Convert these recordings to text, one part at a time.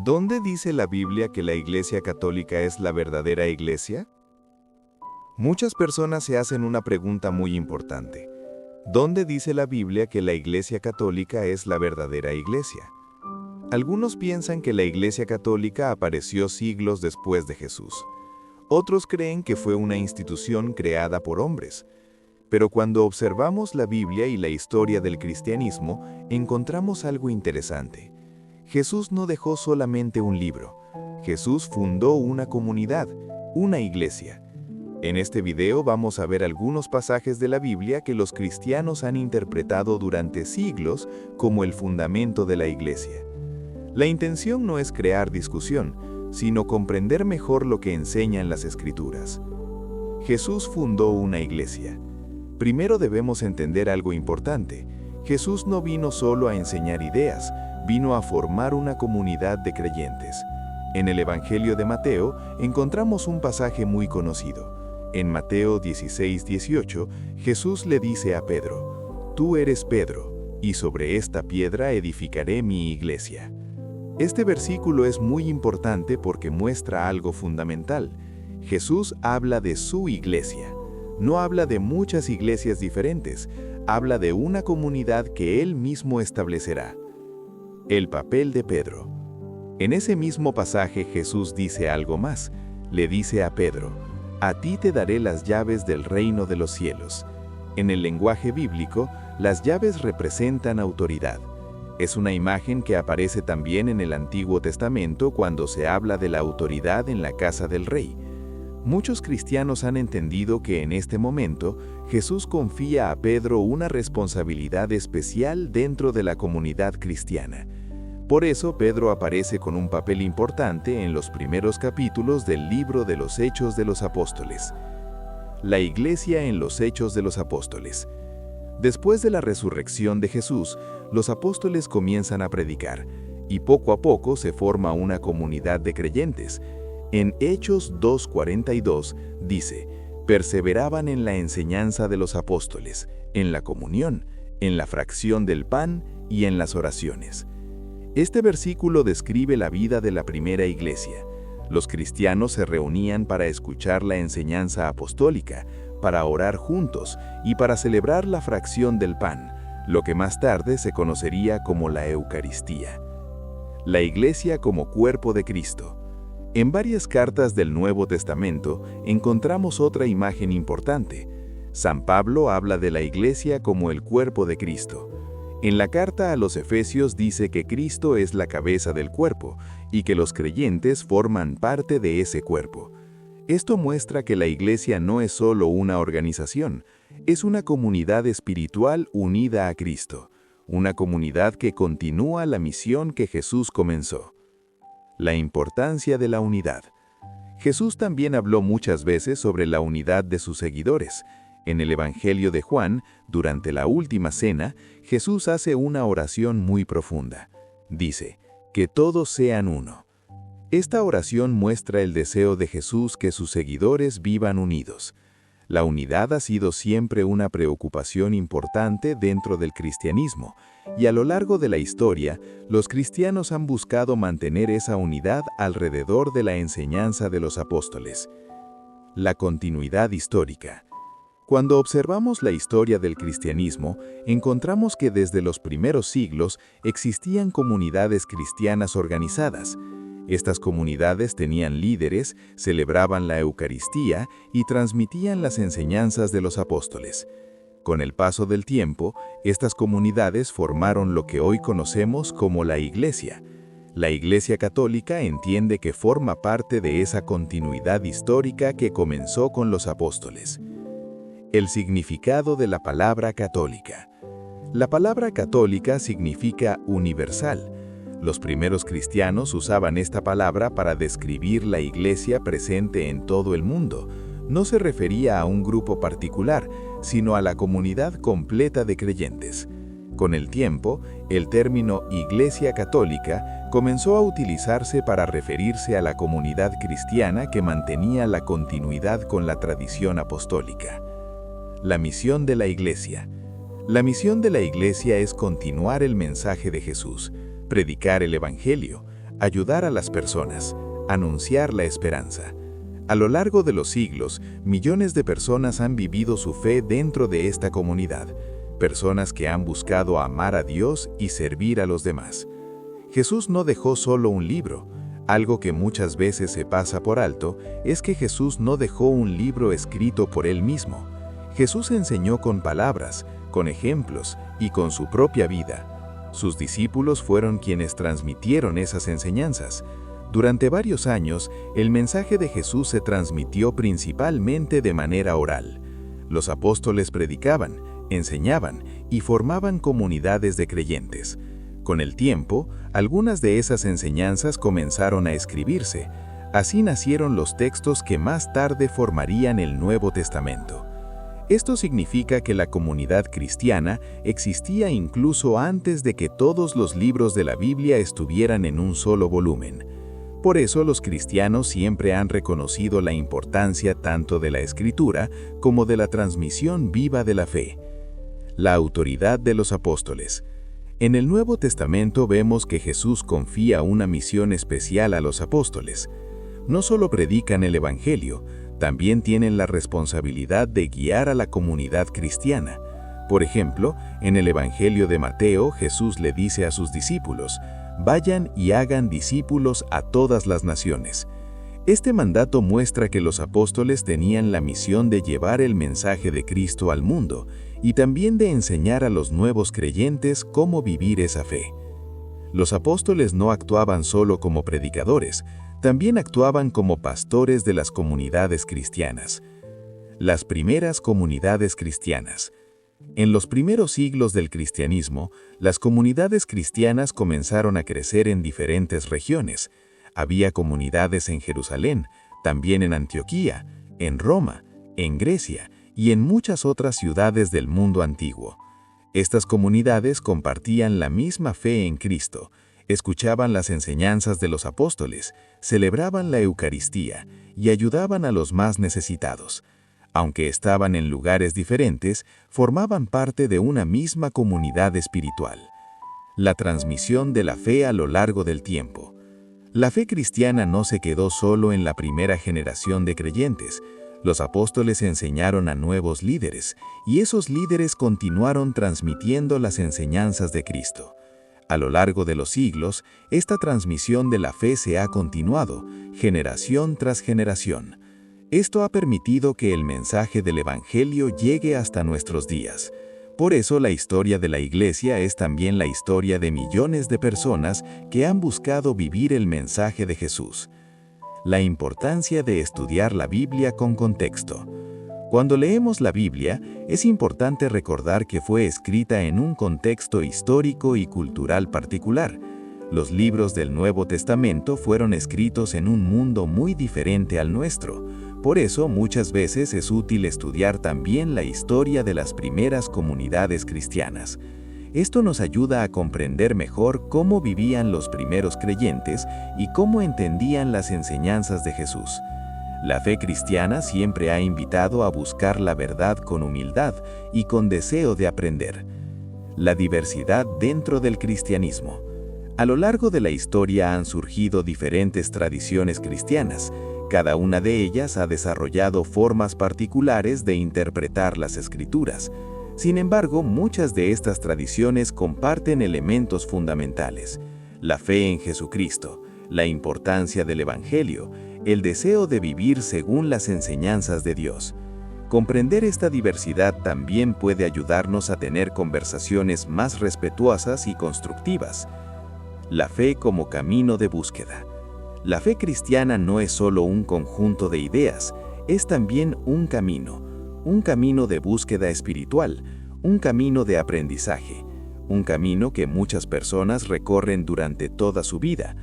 ¿Dónde dice la Biblia que la Iglesia Católica es la verdadera Iglesia? Muchas personas se hacen una pregunta muy importante. ¿Dónde dice la Biblia que la Iglesia Católica es la verdadera Iglesia? Algunos piensan que la Iglesia Católica apareció siglos después de Jesús. Otros creen que fue una institución creada por hombres. Pero cuando observamos la Biblia y la historia del cristianismo, encontramos algo interesante. Jesús no dejó solamente un libro. Jesús fundó una comunidad, una iglesia. En este video vamos a ver algunos pasajes de la Biblia que los cristianos han interpretado durante siglos como el fundamento de la iglesia. La intención no es crear discusión, sino comprender mejor lo que enseñan las Escrituras. Jesús fundó una iglesia. Primero debemos entender algo importante. Jesús no vino solo a enseñar ideas, vino a formar una comunidad de creyentes. En el Evangelio de Mateo encontramos un pasaje muy conocido. En Mateo 16:18, Jesús le dice a Pedro: «Tú eres Pedro, y sobre esta piedra edificaré mi iglesia». Este versículo es muy importante porque muestra algo fundamental. Jesús habla de su iglesia. No habla de muchas iglesias diferentes, habla de una comunidad que Él mismo establecerá. El papel de Pedro. En ese mismo pasaje Jesús dice algo más. Le dice a Pedro: «A ti te daré las llaves del reino de los cielos». En el lenguaje bíblico, las llaves representan autoridad. Es una imagen que aparece también en el Antiguo Testamento cuando se habla de la autoridad en la casa del rey. Muchos cristianos han entendido que en este momento Jesús confía a Pedro una responsabilidad especial dentro de la comunidad cristiana. Por eso Pedro aparece con un papel importante en los primeros capítulos del libro de los Hechos de los Apóstoles. La iglesia en los Hechos de los Apóstoles. Después de la resurrección de Jesús, los apóstoles comienzan a predicar, y poco a poco se forma una comunidad de creyentes. En Hechos 2:42 dice: «Perseveraban en la enseñanza de los apóstoles, en la comunión, en la fracción del pan y en las oraciones». Este versículo describe la vida de la primera iglesia. Los cristianos se reunían para escuchar la enseñanza apostólica, para orar juntos y para celebrar la fracción del pan, lo que más tarde se conocería como la Eucaristía. La iglesia como cuerpo de Cristo. En varias cartas del Nuevo Testamento encontramos otra imagen importante. San Pablo habla de la iglesia como el cuerpo de Cristo. En la carta a los Efesios dice que Cristo es la cabeza del cuerpo y que los creyentes forman parte de ese cuerpo. Esto muestra que la iglesia no es solo una organización, es una comunidad espiritual unida a Cristo, una comunidad que continúa la misión que Jesús comenzó. La importancia de la unidad. Jesús también habló muchas veces sobre la unidad de sus seguidores. En el Evangelio de Juan, durante la última cena, Jesús hace una oración muy profunda. Dice: «Que todos sean uno». Esta oración muestra el deseo de Jesús que sus seguidores vivan unidos. La unidad ha sido siempre una preocupación importante dentro del cristianismo, y a lo largo de la historia, los cristianos han buscado mantener esa unidad alrededor de la enseñanza de los apóstoles. La continuidad histórica. Cuando observamos la historia del cristianismo, encontramos que desde los primeros siglos existían comunidades cristianas organizadas. Estas comunidades tenían líderes, celebraban la Eucaristía y transmitían las enseñanzas de los apóstoles. Con el paso del tiempo, estas comunidades formaron lo que hoy conocemos como la Iglesia. La Iglesia Católica entiende que forma parte de esa continuidad histórica que comenzó con los apóstoles. El significado de la palabra católica. La palabra católica significa universal. Los primeros cristianos usaban esta palabra para describir la iglesia presente en todo el mundo. No se refería a un grupo particular, sino a la comunidad completa de creyentes. Con el tiempo, el término Iglesia Católica comenzó a utilizarse para referirse a la comunidad cristiana que mantenía la continuidad con la tradición apostólica. La misión de la Iglesia. La misión de la Iglesia es continuar el mensaje de Jesús, predicar el Evangelio, ayudar a las personas, anunciar la esperanza. A lo largo de los siglos, millones de personas han vivido su fe dentro de esta comunidad, personas que han buscado amar a Dios y servir a los demás. Jesús no dejó solo un libro. Algo que muchas veces se pasa por alto es que Jesús no dejó un libro escrito por él mismo. Jesús enseñó con palabras, con ejemplos y con su propia vida. Sus discípulos fueron quienes transmitieron esas enseñanzas. Durante varios años, el mensaje de Jesús se transmitió principalmente de manera oral. Los apóstoles predicaban, enseñaban y formaban comunidades de creyentes. Con el tiempo, algunas de esas enseñanzas comenzaron a escribirse. Así nacieron los textos que más tarde formarían el Nuevo Testamento. Esto significa que la comunidad cristiana existía incluso antes de que todos los libros de la Biblia estuvieran en un solo volumen. Por eso los cristianos siempre han reconocido la importancia tanto de la Escritura como de la transmisión viva de la fe. La autoridad de los apóstoles. En el Nuevo Testamento vemos que Jesús confía una misión especial a los apóstoles. No solo predican el Evangelio, también tienen la responsabilidad de guiar a la comunidad cristiana. Por ejemplo, en el Evangelio de Mateo, Jesús le dice a sus discípulos: «Vayan y hagan discípulos a todas las naciones». Este mandato muestra que los apóstoles tenían la misión de llevar el mensaje de Cristo al mundo y también de enseñar a los nuevos creyentes cómo vivir esa fe. Los apóstoles no actuaban solo como predicadores, también actuaban como pastores de las comunidades cristianas. Las primeras comunidades cristianas. En los primeros siglos del cristianismo, las comunidades cristianas comenzaron a crecer en diferentes regiones. Había comunidades en Jerusalén, también en Antioquía, en Roma, en Grecia y en muchas otras ciudades del mundo antiguo. Estas comunidades compartían la misma fe en Cristo, escuchaban las enseñanzas de los apóstoles, celebraban la Eucaristía y ayudaban a los más necesitados. Aunque estaban en lugares diferentes, formaban parte de una misma comunidad espiritual. La transmisión de la fe a lo largo del tiempo. La fe cristiana no se quedó solo en la primera generación de creyentes. Los apóstoles enseñaron a nuevos líderes, y esos líderes continuaron transmitiendo las enseñanzas de Cristo. A lo largo de los siglos, esta transmisión de la fe se ha continuado, generación tras generación. Esto ha permitido que el mensaje del Evangelio llegue hasta nuestros días. Por eso la historia de la Iglesia es también la historia de millones de personas que han buscado vivir el mensaje de Jesús. La importancia de estudiar la Biblia con contexto. Cuando leemos la Biblia, es importante recordar que fue escrita en un contexto histórico y cultural particular. Los libros del Nuevo Testamento fueron escritos en un mundo muy diferente al nuestro. Por eso, muchas veces es útil estudiar también la historia de las primeras comunidades cristianas. Esto nos ayuda a comprender mejor cómo vivían los primeros creyentes y cómo entendían las enseñanzas de Jesús. La fe cristiana siempre ha invitado a buscar la verdad con humildad y con deseo de aprender. La diversidad dentro del cristianismo. A lo largo de la historia han surgido diferentes tradiciones cristianas. Cada una de ellas ha desarrollado formas particulares de interpretar las Escrituras. Sin embargo, muchas de estas tradiciones comparten elementos fundamentales: la fe en Jesucristo, la importancia del Evangelio, el deseo de vivir según las enseñanzas de Dios. Comprender esta diversidad también puede ayudarnos a tener conversaciones más respetuosas y constructivas. La fe como camino de búsqueda. La fe cristiana no es solo un conjunto de ideas, es también un camino de búsqueda espiritual, un camino de aprendizaje, un camino que muchas personas recorren durante toda su vida.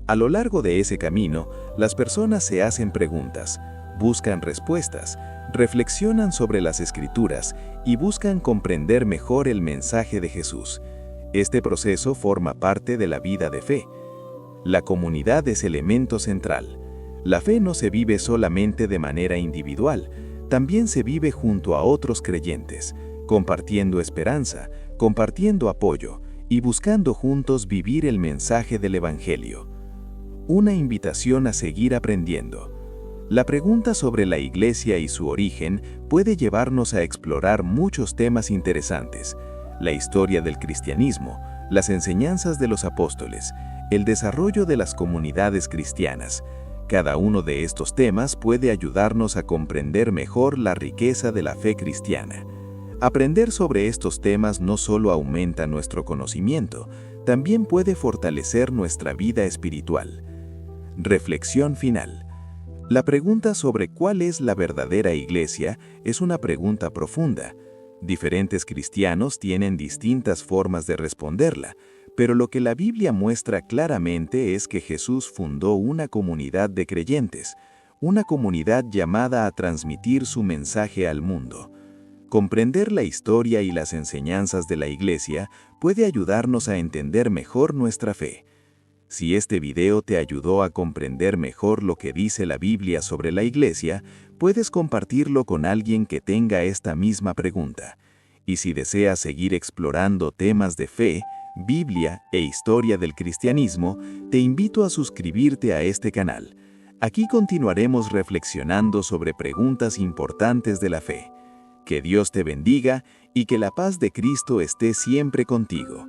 A lo largo de ese camino, las personas se hacen preguntas, buscan respuestas, reflexionan sobre las Escrituras y buscan comprender mejor el mensaje de Jesús. Este proceso forma parte de la vida de fe. La comunidad es elemento central. La fe no se vive solamente de manera individual, también se vive junto a otros creyentes, compartiendo esperanza, compartiendo apoyo y buscando juntos vivir el mensaje del Evangelio. una invitación a seguir aprendiendo. La pregunta sobre la Iglesia y su origen puede llevarnos a explorar muchos temas interesantes: la historia del cristianismo, las enseñanzas de los apóstoles, el desarrollo de las comunidades cristianas. Cada uno de estos temas puede ayudarnos a comprender mejor la riqueza de la fe cristiana. Aprender sobre estos temas no solo aumenta nuestro conocimiento, también puede fortalecer nuestra vida espiritual. Reflexión final. La pregunta sobre cuál es la verdadera iglesia es una pregunta profunda. Diferentes cristianos tienen distintas formas de responderla, pero lo que la Biblia muestra claramente es que Jesús fundó una comunidad de creyentes, una comunidad llamada a transmitir su mensaje al mundo. Comprender la historia y las enseñanzas de la Iglesia puede ayudarnos a entender mejor nuestra fe. Si este video te ayudó a comprender mejor lo que dice la Biblia sobre la Iglesia, puedes compartirlo con alguien que tenga esta misma pregunta. Y si deseas seguir explorando temas de fe, Biblia e historia del cristianismo, te invito a suscribirte a este canal. Aquí continuaremos reflexionando sobre preguntas importantes de la fe. Que Dios te bendiga y que la paz de Cristo esté siempre contigo.